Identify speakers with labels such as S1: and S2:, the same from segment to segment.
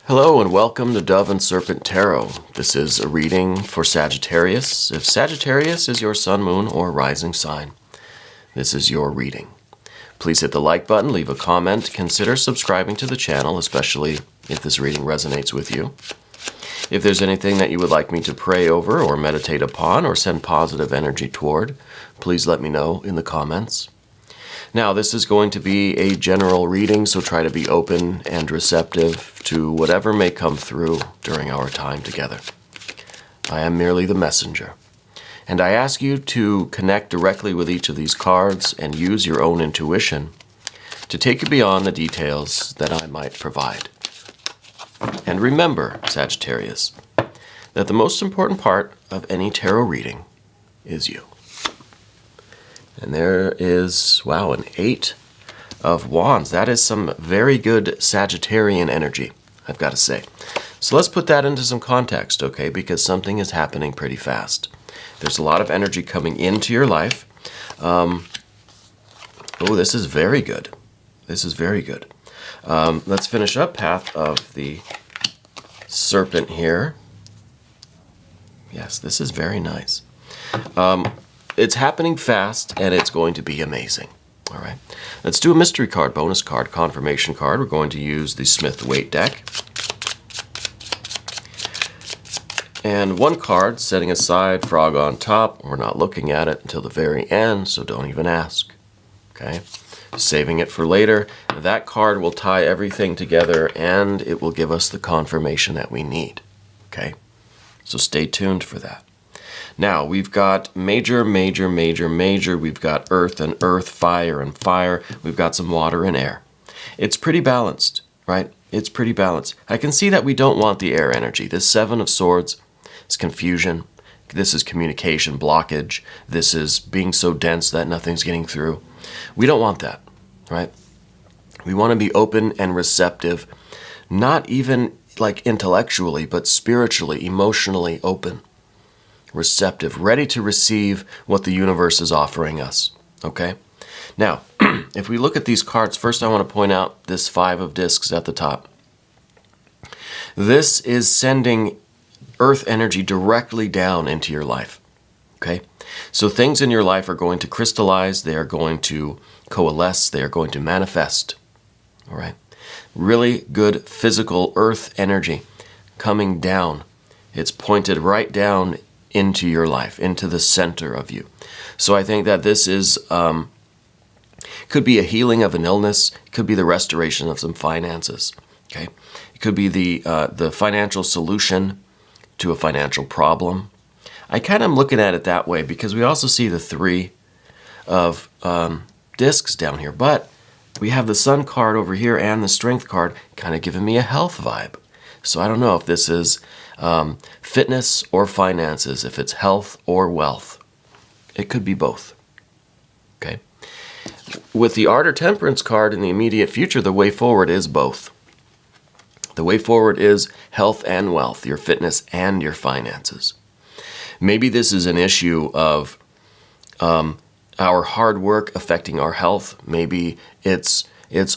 S1: Hello and welcome to Dove and Serpent Tarot. This is a reading for Sagittarius. If Sagittarius is your sun, moon, or rising sign, this is your reading. Please hit the like button, leave a comment, consider subscribing to the channel, especially if this reading resonates with you. If there's anything that you would like me to pray over or meditate upon or send positive energy toward, please let me know in the comments. Now, this is going to be a general reading, so try to be open and receptive to whatever may come through during our time together. I am merely the messenger, and I ask you to connect directly with each of these cards and use your own intuition to take you beyond the details that I might provide. And remember, Sagittarius, that the most important part of any tarot reading is you. And there is, wow, an 8 of Wands. That is some very good Sagittarian energy, I've got to say. So let's put that into some context, okay? Because something is happening pretty fast. There's a lot of energy coming into your life. Oh, this is very good. This is very good. Let's finish up Path of the Serpent here. Yes, this is very nice. It's happening fast, and it's going to be amazing. All right, let's do a mystery card, bonus card, confirmation card. We're going to use the Smith-Waite deck. And one card, setting aside, frog on top. We're not looking at it until the very end, so don't even ask. Okay, saving it for later. That card will tie everything together, and it will give us the confirmation that we need. Okay, so stay tuned for that. Now, we've got major. We've got earth and earth, fire and fire. We've got some water and air. It's pretty balanced, right? It's pretty balanced. I can see that we don't want the air energy. This Seven of Swords is confusion. This is communication blockage. This is being so dense that nothing's getting through. We don't want that, right? We want to be open and receptive, not even like intellectually, but spiritually, emotionally open. Receptive, ready to receive what the universe is offering us, okay? Now, if we look at these cards, first I want to point out this 5 of discs at the top. This is sending earth energy directly down into your life, okay? So things in your life are going to crystallize, they are going to coalesce, they are going to manifest, all right? Really good physical earth energy coming down. It's pointed right down into your life, into the center of you. So I think that this is, could be a healing of an illness, it could be the restoration of some finances, okay? It could be the financial solution to a financial problem. I kind of am looking at it that way because we also see the 3 of discs down here, but we have the Sun card over here and the Strength card kind of giving me a health vibe. So I don't know if this is fitness or finances, if it's health or wealth. It could be both, okay? With the Art or Temperance card in the immediate future, the way forward is both. The way forward is health and wealth, your fitness and your finances. Maybe this is an issue of our hard work affecting our health. Maybe it's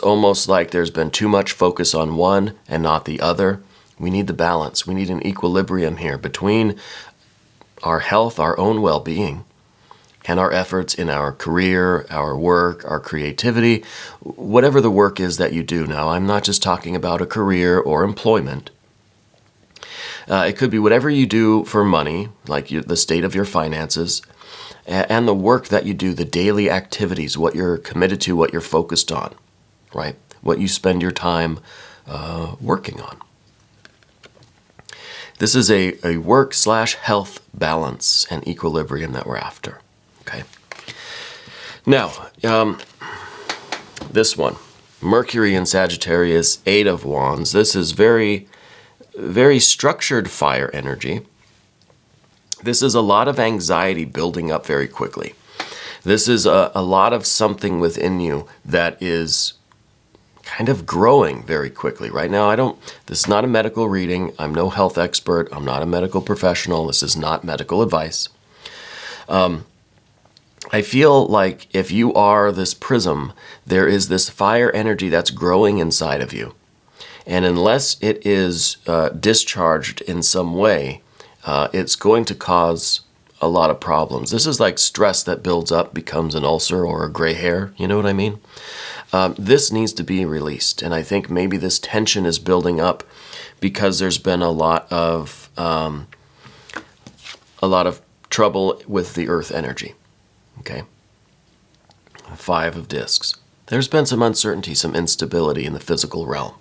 S1: almost like there's been too much focus on one and not the other. We need the balance. We need an equilibrium here between our health, our own well-being, and our efforts in our career, our work, our creativity, whatever the work is that you do. Now, I'm not just talking about a career or employment. It could be whatever you do for money, like the state of your finances, and the work that you do, the daily activities, what you're committed to, what you're focused on, right? What you spend your time working on. This is a work/health balance and equilibrium that we're after, okay? Now, this one, Mercury in Sagittarius, 8 of Wands. This is very, very structured fire energy. This is a lot of anxiety building up very quickly. This is a lot of something within you that is kind of growing very quickly. Right now, this is not a medical reading. I'm no health expert. I'm not a medical professional. This is not medical advice. I feel like if you are this prism, there is this fire energy that's growing inside of you. And unless it is discharged in some way, it's going to cause a lot of problems. This is like stress that builds up, becomes an ulcer or a gray hair. You know what I mean? This needs to be released. And I think maybe this tension is building up because there's been a lot of trouble with the earth energy. Okay? 5 of discs. There's been some uncertainty, some instability in the physical realm.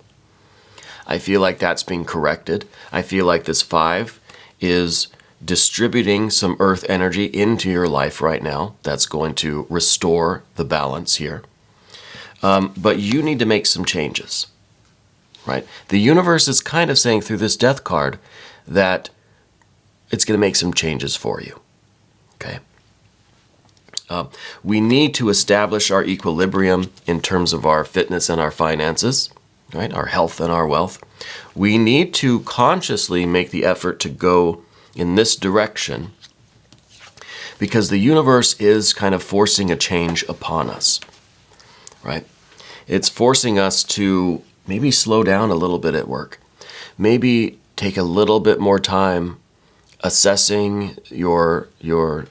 S1: I feel like that's being corrected. I feel like this 5 is distributing some earth energy into your life right now. That's going to restore the balance here. But you need to make some changes, right? The universe is kind of saying through this death card that it's going to make some changes for you, okay? We need to establish our equilibrium in terms of our fitness and our finances, right? Our health and our wealth. We need to consciously make the effort to go in this direction because the universe is kind of forcing a change upon us, right? It's forcing us to maybe slow down a little bit at work, maybe take a little bit more time assessing your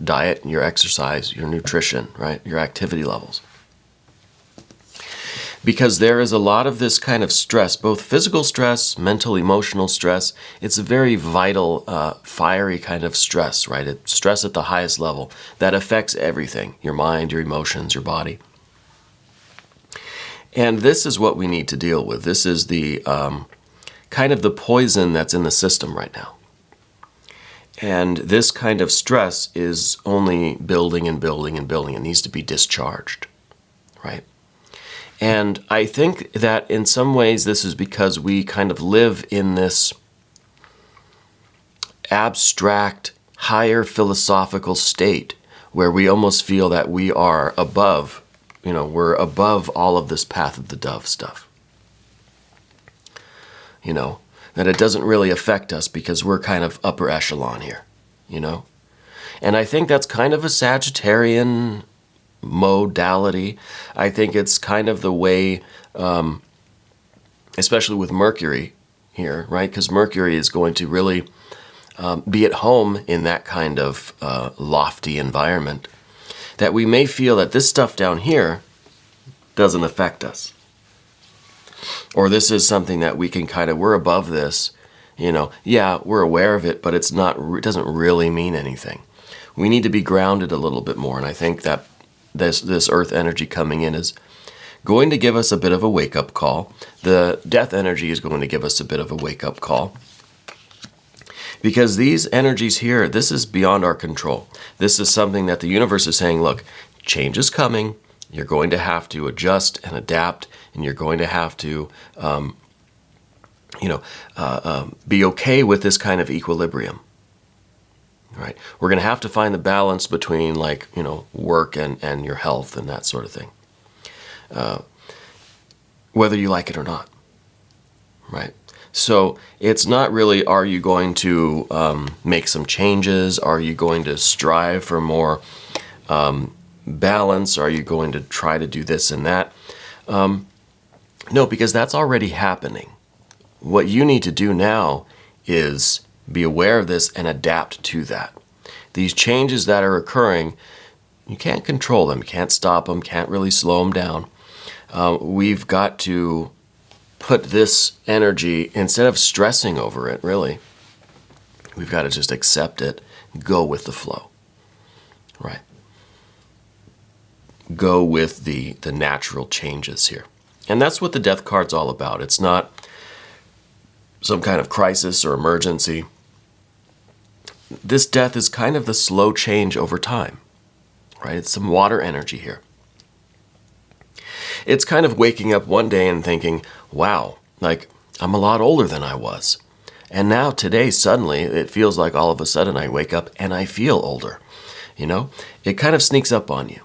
S1: diet, your exercise, your nutrition, right? Your activity levels. Because there is a lot of this kind of stress, both physical stress, mental, emotional stress. It's a very vital, fiery kind of stress, right? It's stress at the highest level that affects everything, your mind, your emotions, your body. And this is what we need to deal with. This is the kind of the poison that's in the system right now. And this kind of stress is only building and building and building. It needs to be discharged, right? And I think that in some ways this is because we kind of live in this abstract, higher philosophical state where we almost feel that we are above, we're above all of this path of the dove stuff. That it doesn't really affect us because we're kind of upper echelon here, And I think that's kind of a Sagittarian modality. I think it's kind of the way, especially with Mercury here, right? Because Mercury is going to really be at home in that kind of lofty environment, that we may feel that this stuff down here doesn't affect us. Or this is something that we can we're above this, yeah, we're aware of it, but it doesn't really mean anything. We need to be grounded a little bit more, and I think that this earth energy coming in is going to give us a bit of a wake-up call. The death energy is going to give us a bit of a wake-up call. Because these energies here, this is beyond our control. This is something that the universe is saying, look, change is coming. You're going to have to adjust and adapt, and you're going to have to, be okay with this kind of equilibrium. Right? We're going to have to find the balance between, work and your health and that sort of thing, whether you like it or not. Right? So it's not really, are you going to make some changes? Are you going to strive for more balance? Are you going to try to do this and that? No, because that's already happening. What you need to do now is be aware of this and adapt to that. These changes that are occurring, you can't control them, can't stop them, can't really slow them down. We've got to put this energy, instead of stressing over it, really, we've got to just accept it, go with the flow, right? Go with the natural changes here. And that's what the death card's all about. It's not some kind of crisis or emergency. This death is kind of the slow change over time, right? It's some water energy here. It's kind of waking up one day and thinking, wow, I'm a lot older than I was. And now today, suddenly, it feels like all of a sudden I wake up and I feel older. It kind of sneaks up on you.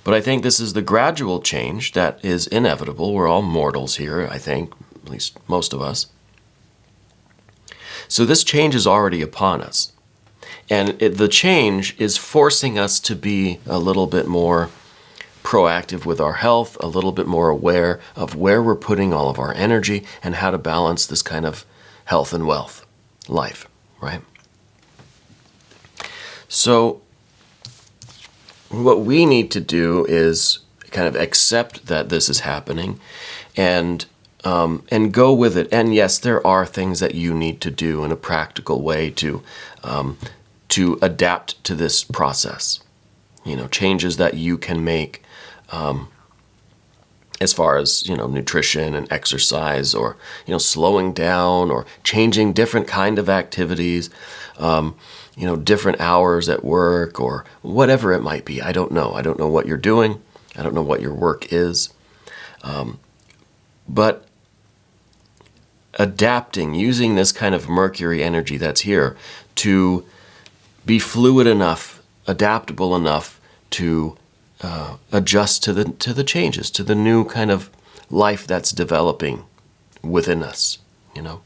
S1: But I think this is the gradual change that is inevitable. We're all mortals here, I think, at least most of us. So this change is already upon us. And the change is forcing us to be a little bit more proactive with our health, a little bit more aware of where we're putting all of our energy and how to balance this kind of health and wealth life, right? So what we need to do is kind of accept that this is happening and go with it. And yes, there are things that you need to do in a practical way to adapt to this process. You know, changes that you can make as far as, you know, nutrition and exercise, or, you know, slowing down or changing different kind of activities, you know, different hours at work or whatever it might be. I don't know. I don't know what you're doing. I don't know what your work is. But adapting, using this kind of Mercury energy that's here to be fluid enough, adaptable enough to adjust to the changes, to the new kind of life that's developing within us, you know.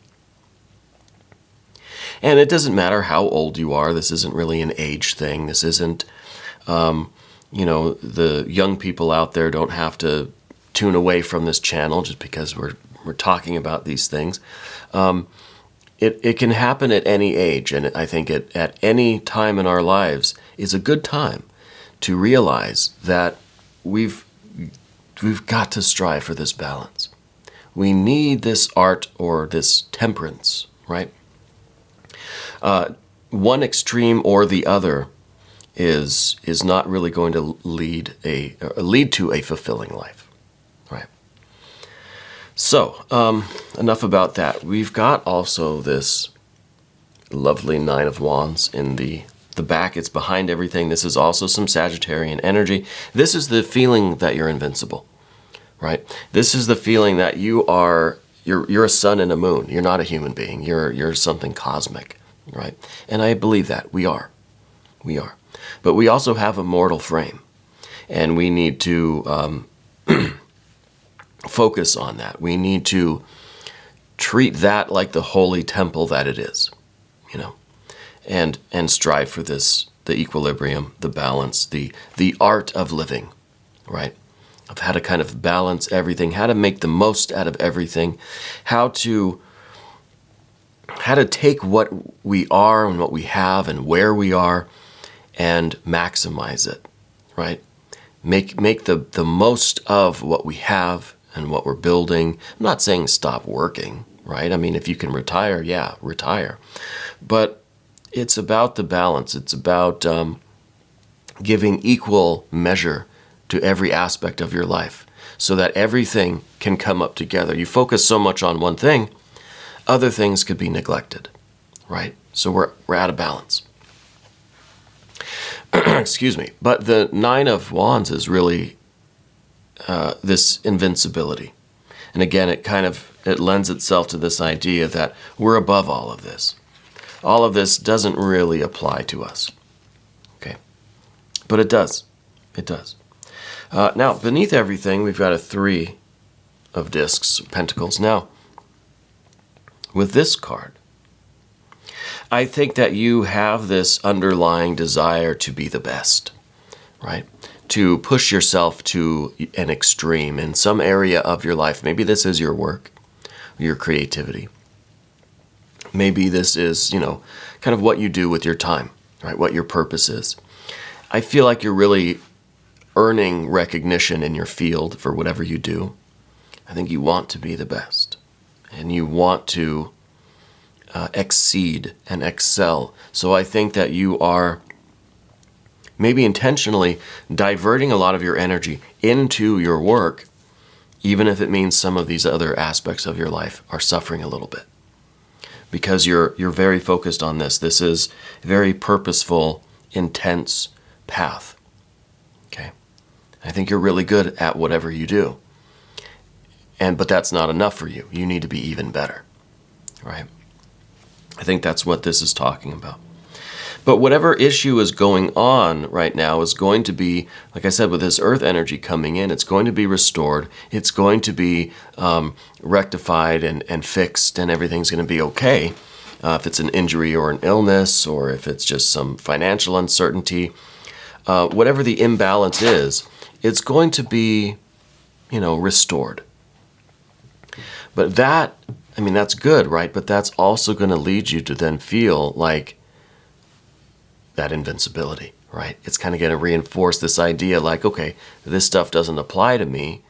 S1: And it doesn't matter how old you are. This isn't really an age thing. This isn't, you know, the young people out there don't have to tune away from this channel just because we're talking about these things. It can happen at any age, and I think at any time in our lives is a good time to realize that we've got to strive for this balance. We need this art or this temperance, right? One extreme or the other is not really going to lead to a fulfilling life, right? So, enough about that. We've got also this lovely Nine of Wands in the back. It's behind everything. This is also some Sagittarian energy. This is the feeling that you're invincible, right? This is the feeling that you're a sun and a moon. You're not a human being. You're something cosmic, right? And I believe that we are. But we also have a mortal frame, and we need to focus on that. We need to treat that like the holy temple that it is, you know, and strive for this, the equilibrium, the balance, the art of living, right? Of how to kind of balance everything, how to make the most out of everything, how to take what we are and what we have and where we are and maximize it, right? Make the most of what we have and what we're building. I'm not saying stop working, right? I mean, if you can retire, yeah, retire. But it's about the balance. It's about giving equal measure to every aspect of your life so that everything can come up together. You focus so much on one thing, other things could be neglected, right? So we're out of balance. Excuse me. But the Nine of Wands is really this invincibility. And again, it lends itself to this idea that we're above all of this. All of this doesn't really apply to us. Okay. But it does. It does. Now, beneath everything, we've got a Three of Discs, Pentacles. Now, with this card, I think that you have this underlying desire to be the best, right? To push yourself to an extreme in some area of your life. Maybe this is your work, your creativity. Maybe this is, you know, kind of what you do with your time, right? What your purpose is. I feel like you're really earning recognition in your field for whatever you do. I think you want to be the best, and you want to exceed and excel. So I think that you are maybe intentionally diverting a lot of your energy into your work, even if it means some of these other aspects of your life are suffering a little bit. Because you're very focused on this. This is a very purposeful, intense path. Okay? I think you're really good at whatever you do. But that's not enough for you. You need to be even better. Right? I think that's what this is talking about. But whatever issue is going on right now is going to be, like I said, with this earth energy coming in, it's going to be restored. It's going to be rectified and fixed, and everything's going to be okay. If it's an injury or an illness, or if it's just some financial uncertainty, whatever the imbalance is, it's going to be, restored. But that's good, right? But that's also going to lead you to then feel like that invincibility, right? It's kind of going to reinforce this idea like, okay, this stuff doesn't apply to me.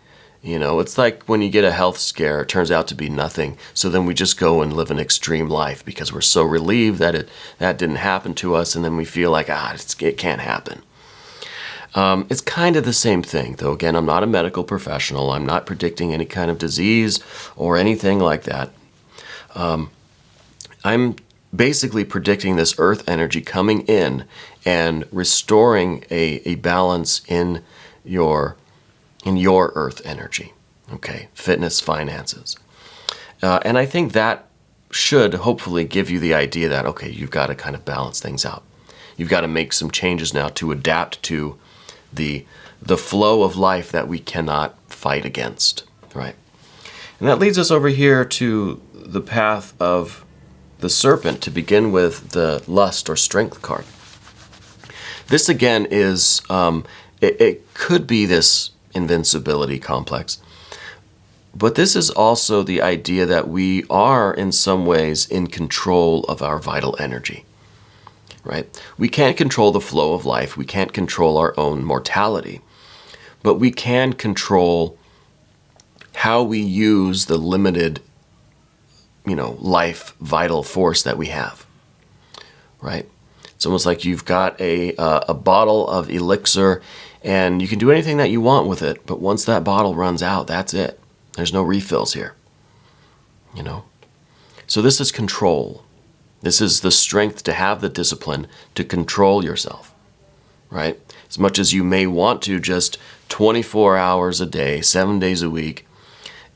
S1: It's like when you get a health scare, it turns out to be nothing. So then we just go and live an extreme life because we're so relieved that that didn't happen to us. And then we feel like, it can't happen. It's kind of the same thing, though. Again, I'm not a medical professional. I'm not predicting any kind of disease or anything like that. I'm basically predicting this earth energy coming in and restoring a balance in your earth energy, okay? Fitness, finances. And I think that should hopefully give you the idea that, okay, you've got to kind of balance things out. You've got to make some changes now to adapt to the flow of life that we cannot fight against, right? And that leads us over here to the path of the serpent, to begin with the lust or strength card. This again is, it could be this invincibility complex, but this is also the idea that we are in some ways in control of our vital energy, right? We can't control the flow of life. We can't control our own mortality, but we can control how we use the limited, life vital force that we have, right? It's almost like you've got a bottle of elixir and you can do anything that you want with it, but once that bottle runs out, that's it. There's no refills here, So this is control. This is the strength to have the discipline to control yourself, right? As much as you may want to just 24 hours a day, 7 days a week,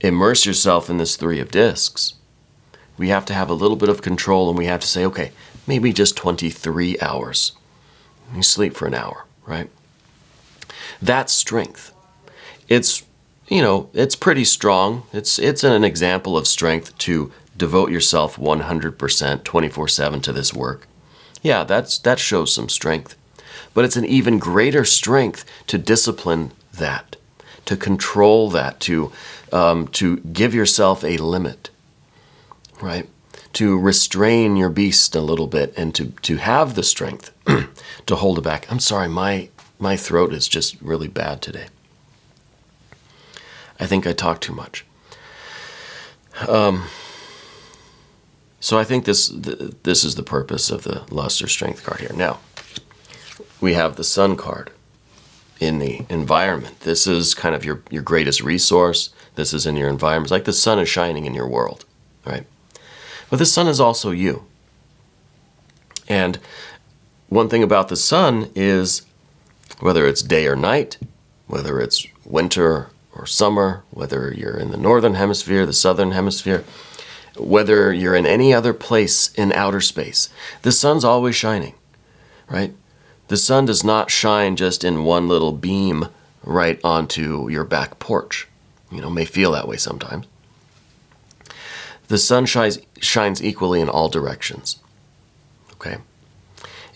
S1: immerse yourself in this 3 of discs. We have to have a little bit of control, and we have to say, okay, maybe just 23 hours. You sleep for an hour, right? That's strength. It's, it's pretty strong. It's an example of strength to devote yourself 100%, 24/7 to this work. Yeah, that shows some strength. But it's an even greater strength to discipline that, to control that, to give yourself a limit, right? To restrain your beast a little bit and to have the strength to hold it back. I'm sorry, my throat is just really bad today. I think I talk too much. So I think this is the purpose of the lust or strength card here. Now, we have the sun card in the environment. This is kind of your greatest resource. This is in your environment. It's like the sun is shining in your world, right? But the sun is also you. And one thing about the sun is whether it's day or night, whether it's winter or summer, whether you're in the northern hemisphere, the southern hemisphere, whether you're in any other place in outer space, the sun's always shining, right? The sun does not shine just in one little beam right onto your back porch. May feel that way sometimes. The sun shines equally in all directions, okay?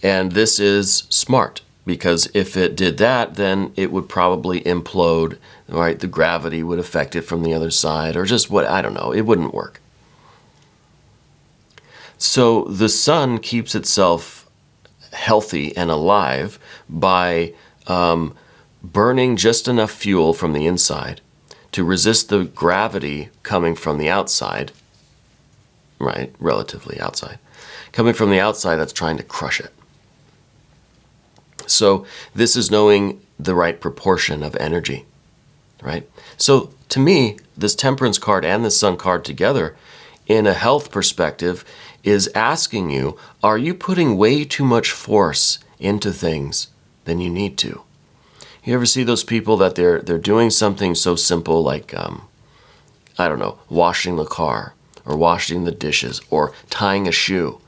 S1: And this is smart, because if it did that, then it would probably implode, right? The gravity would affect it from the other side, or just I don't know, it wouldn't work. So the sun keeps itself healthy and alive by burning just enough fuel from the inside to resist the gravity coming from the outside, right? Relatively outside. Coming from the outside that's trying to crush it. So this is knowing the right proportion of energy, right? So to me, this temperance card and the sun card together, in a health perspective, is asking you, are you putting way too much force into things than you need to? You ever see those people that they're doing something so simple like, I don't know, washing the car or washing the dishes or tying a shoe,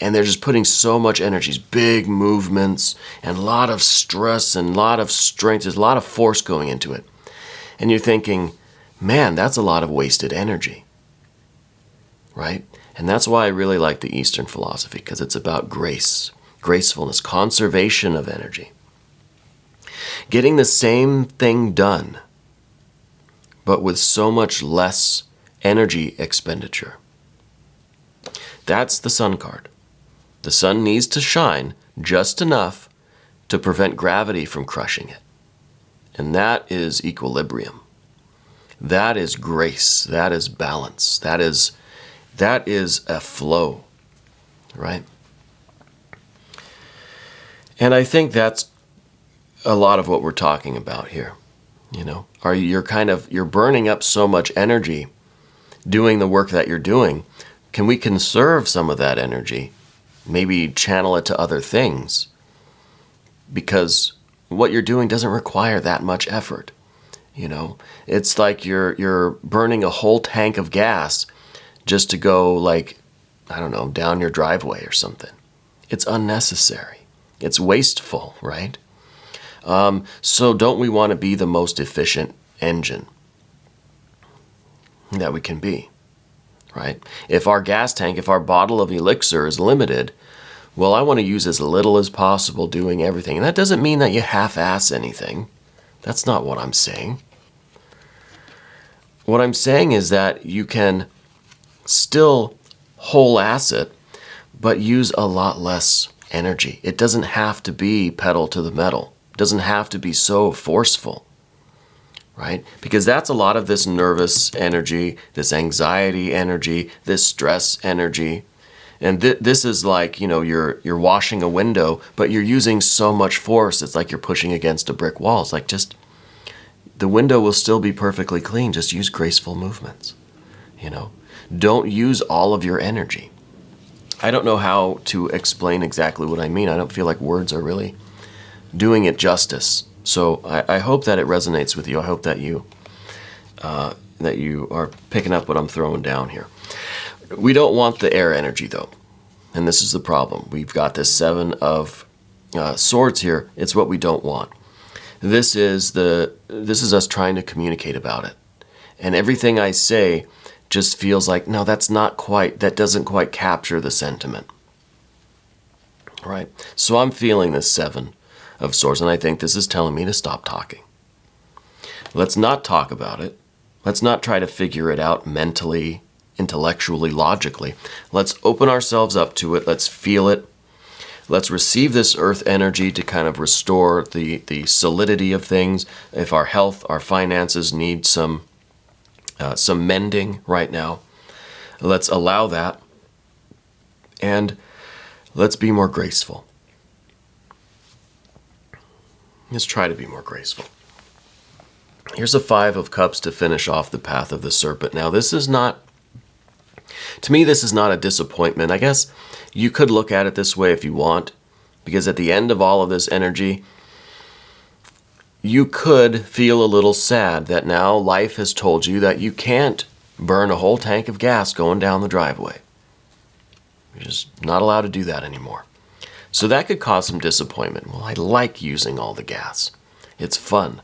S1: and they're just putting so much energy, big movements and a lot of stress and a lot of strength, there's a lot of force going into it. And you're thinking, man, that's a lot of wasted energy, right? And that's why I really like the Eastern philosophy, because it's about grace, gracefulness, conservation of energy. Getting the same thing done, but with so much less energy expenditure. That's the Sun card. The sun needs to shine just enough to prevent gravity from crushing it. And that is equilibrium. That is grace. That is balance. That is a flow, right? And I think that's a lot of what we're talking about here. You know, you're burning up so much energy doing the work that you're doing. Can we conserve some of that energy? Maybe channel it to other things, because what you're doing doesn't require that much effort. You know, it's like you're burning a whole tank of gas just to go, like, I don't know, down your driveway or something. It's unnecessary. It's wasteful, right? So don't we want to be the most efficient engine that we can be, right? If our gas tank, if our bottle of elixir is limited, well, I want to use as little as possible doing everything. And that doesn't mean that you half-ass anything. That's not what I'm saying. What I'm saying is that you can still whole-ass it, but use a lot less energy. It doesn't have to be pedal to the metal. It doesn't have to be so forceful, right? Because that's a lot of this nervous energy, this anxiety energy, this stress energy. And this is like, you know, you're washing a window, but you're using so much force. It's like you're pushing against a brick wall. It's like, just, the window will still be perfectly clean. Just use graceful movements, you know. Don't use all of your energy. I don't know how to explain exactly what I mean. I don't feel like words are really doing it justice. So I hope that it resonates with you. I hope that you are picking up what I'm throwing down here. We don't want the air energy, though. And this is the problem. We've got this 7 of Swords here. It's what we don't want. This is us trying to communicate about it. And everything I say just feels like, no, that doesn't quite capture the sentiment. Right? So I'm feeling this 7 of Swords, and I think this is telling me to stop talking. Let's not talk about it. Let's not try to figure it out mentally, intellectually, logically. Let's open ourselves up to it. Let's feel it. Let's receive this earth energy to kind of restore the solidity of things. If our health, our finances need some mending right now, let's allow that. And let's be more graceful. Let's try to be more graceful. Here's a 5 of Cups to finish off the path of the serpent. Now, this is not, to me, this is not a disappointment. I guess you could look at it this way if you want, because at the end of all of this energy, you could feel a little sad that now life has told you that you can't burn a whole tank of gas going down the driveway. You're just not allowed to do that anymore. So that could cause some disappointment. Well, I like using all the gas. It's fun,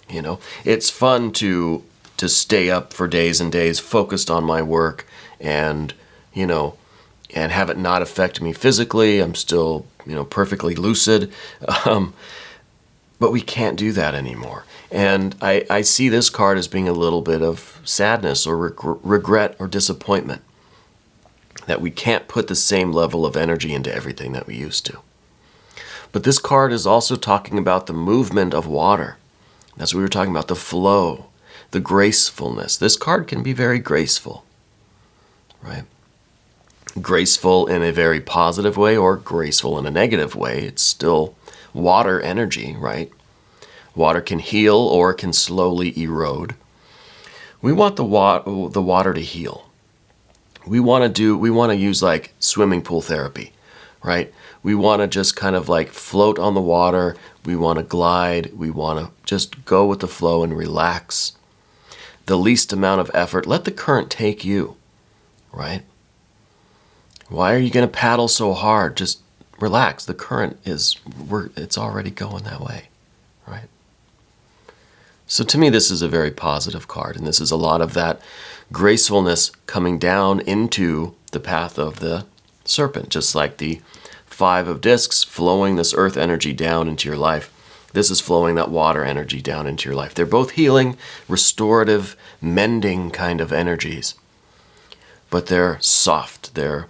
S1: you know. It's fun to stay up for days and days focused on my work and, you know, and have it not affect me physically. I'm still, you know, perfectly lucid. But we can't do that anymore. And I see this card as being a little bit of sadness or regret or disappointment, that we can't put the same level of energy into everything that we used to. But this card is also talking about the movement of water. That's what we were talking about, the flow, the gracefulness. This card can be very graceful, right? Graceful in a very positive way or graceful in a negative way. It's still water energy, right? Water can heal or can slowly erode. We want the water to heal. We want to use like swimming pool therapy, right? We want to just kind of like float on the water. We want to glide. We want to just go with the flow and relax. The least amount of effort. Let the current take you, right? Why are you going to paddle so hard? Just relax. The current it's already going that way, right? So to me, this is a very positive card, and this is a lot of that gracefulness coming down into the path of the serpent, just like the 5 of Discs flowing this earth energy down into your life. This is flowing that water energy down into your life. They're both healing, restorative, mending kind of energies. But they're soft. They're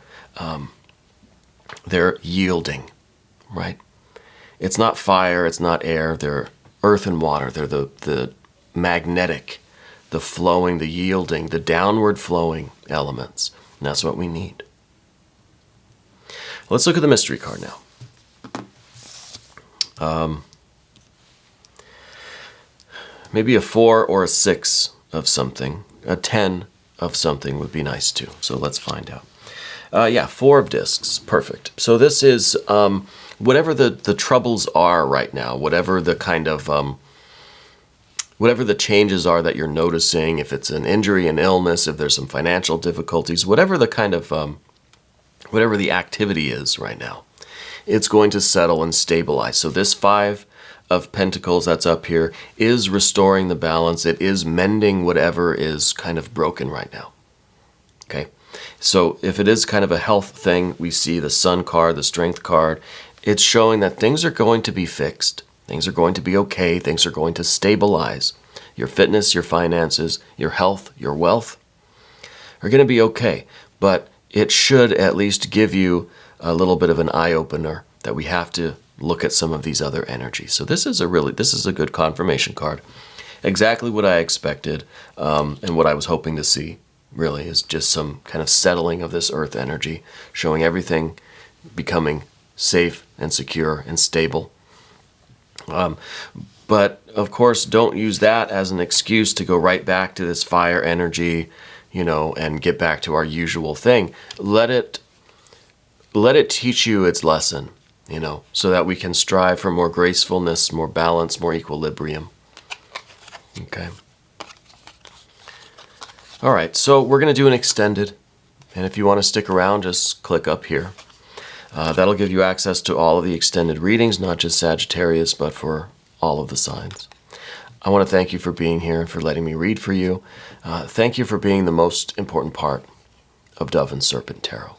S1: yielding, right? It's not fire. It's not air. They're earth and water. They're the magnetic, the flowing, the yielding, the downward flowing elements. And that's what we need. Let's look at the mystery card now. Maybe a 4 or a 6 of something. A 10 of something would be nice too. So let's find out. Yeah, 4 of discs. Perfect. So this is whatever the troubles are right now, whatever the kind of, whatever the changes are that you're noticing, if it's an injury, an illness, if there's some financial difficulties, whatever the kind of, whatever the activity is right now, it's going to settle and stabilize. So this 5 of Pentacles that's up here is restoring the balance. It is mending whatever is kind of broken right now. Okay, so if it is kind of a health thing, we see the Sun card, the Strength card. It's showing that things are going to be fixed. Things are going to be okay. Things are going to stabilize. Your fitness, your finances, your health, your wealth are going to be okay. But it should at least give you a little bit of an eye-opener that we have to look at some of these other energies. So this is a good confirmation card. Exactly what I expected, and what I was hoping to see, really, is just some kind of settling of this earth energy, showing everything becoming safe and secure and stable. But of course, don't use that as an excuse to go right back to this fire energy, you know, and get back to our usual thing. Let it teach you its lesson, you know, so that we can strive for more gracefulness, more balance, more equilibrium. Okay. All right, so we're going to do an extended, and if you want to stick around, just click up here. That'll give you access to all of the extended readings, not just Sagittarius, but for all of the signs. I want to thank you for being here and for letting me read for you. Thank you for being the most important part of Dove and Serpent Tarot.